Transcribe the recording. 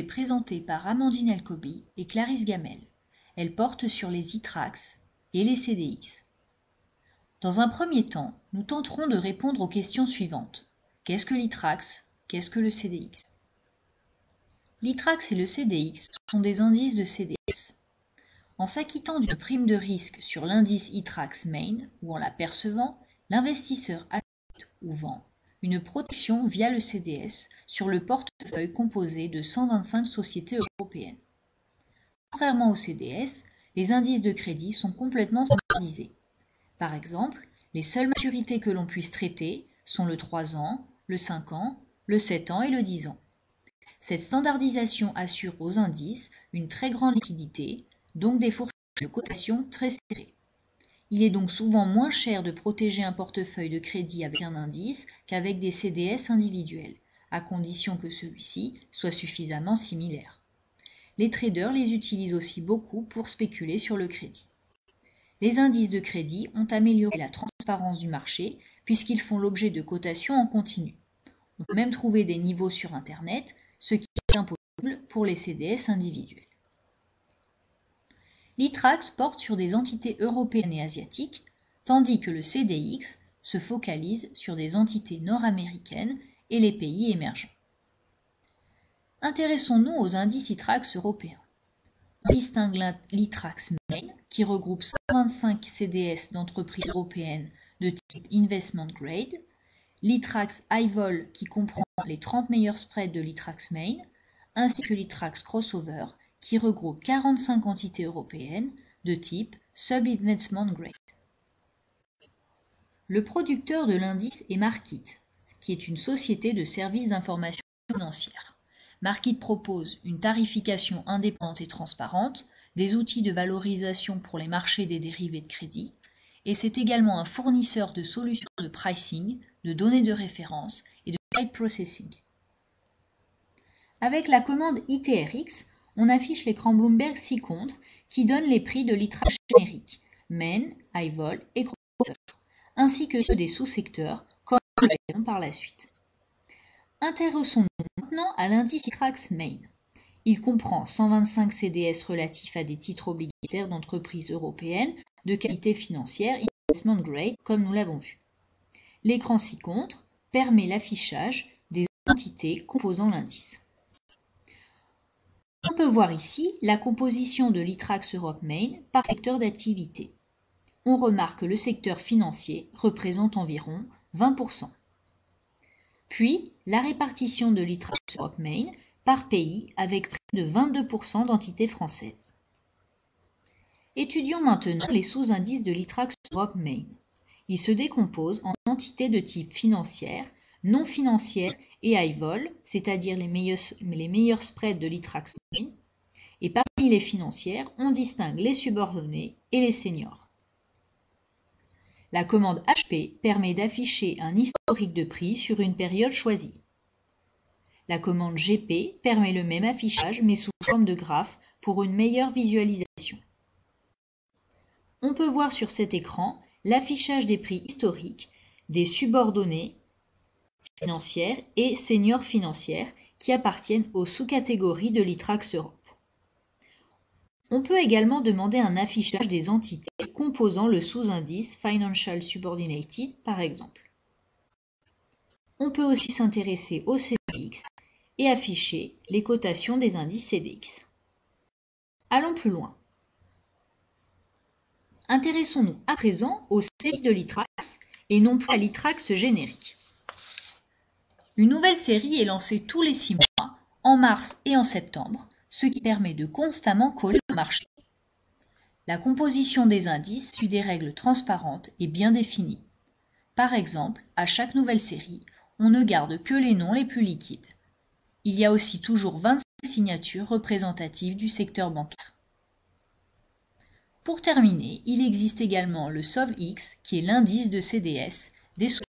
présentée par Amandine Elkoubi et Clarisse Gamel. Elle porte sur les iTraxx et les CDX. Dans un premier temps, nous tenterons de répondre aux questions suivantes. Qu'est-ce que l'iTraxx? Qu'est-ce que le CDX? L'iTraxx et le CDX sont des indices de CDS. En s'acquittant d'une prime de risque sur l'indice iTraxx Main ou en la percevant, l'investisseur achète ou vend une protection via le CDS sur le portefeuille composé de 125 sociétés européennes. Contrairement au CDS, les indices de crédit sont complètement standardisés. Par exemple, les seules maturités que l'on puisse traiter sont le 3 ans, le 5 ans, le 7 ans et le 10 ans. Cette standardisation assure aux indices une très grande liquidité, donc des fourchettes de cotation très serrées. Il est donc souvent moins cher de protéger un portefeuille de crédit avec un indice qu'avec des CDS individuels, à condition que celui-ci soit suffisamment similaire. Les traders les utilisent aussi beaucoup pour spéculer sur le crédit. Les indices de crédit ont amélioré la transparence du marché puisqu'ils font l'objet de cotations en continu. On peut même trouver des niveaux sur Internet, ce qui est impossible pour les CDS individuels. L'iTraxx porte sur des entités européennes et asiatiques, tandis que le CDX se focalise sur des entités nord-américaines et les pays émergents. Intéressons-nous aux indices iTraxx européens. On distingue l'iTraxx Main, qui regroupe 125 CDS d'entreprises européennes de type Investment Grade, l'iTraxx iVol, qui comprend les 30 meilleurs spreads de l'iTraxx Main, ainsi que l'iTraxx Crossover, qui regroupe 45 entités européennes de type Sub-Investment Grade. Le producteur de l'indice est Markit, qui est une société de services d'information financière. Markit propose une tarification indépendante et transparente, des outils de valorisation pour les marchés des dérivés de crédit, et c'est également un fournisseur de solutions de pricing, de données de référence et de trade processing. Avec la commande ITRX, on affiche l'écran Bloomberg ci-contre qui donne les prix de l'iTraxx générique, Main, iVol et Crossover, ainsi que ceux des sous-secteurs, comme nous le verrons par la suite. Intéressons-nous maintenant à l'indice iTraxx Main. Il comprend 125 CDS relatifs à des titres obligataires d'entreprises européennes de qualité financière Investment Grade, comme nous l'avons vu. L'écran ci-contre permet l'affichage des entités composant l'indice. On peut voir ici la composition de l'iTraxx Europe Main par secteur d'activité. On remarque que le secteur financier représente environ 20%. Puis, la répartition de l'iTraxx Europe Main par pays avec près de 22% d'entités françaises. Étudions maintenant les sous-indices de l'iTraxx Europe Main. Ils se décomposent en entités de type financière, non financière et iVol, c'est-à-dire les meilleurs spreads de l'iTraxx Main, et parmi les financières, on distingue les subordonnées et les seniors. La commande HP permet d'afficher un historique de prix sur une période choisie. La commande GP permet le même affichage mais sous forme de graphe pour une meilleure visualisation. On peut voir sur cet écran l'affichage des prix historiques des subordonnées financières et seniors financières qui appartiennent aux sous-catégories de l'iTraxx Europe. On peut également demander un affichage des entités composant le sous-indice Financial Subordinated par exemple. On peut aussi s'intéresser au CDX et afficher les cotations des indices CDX. Allons plus loin. Intéressons-nous à présent aux séries de l'iTraxx et non plus à l'iTraxx générique. Une nouvelle série est lancée tous les 6 mois, en mars et en septembre, ce qui permet de constamment coller au marché. La composition des indices suit des règles transparentes et bien définies. Par exemple, à chaque nouvelle série, on ne garde que les noms les plus liquides. Il y a aussi toujours 25 signatures représentatives du secteur bancaire. Pour terminer, il existe également le SOVX, qui est l'indice de CDS des sous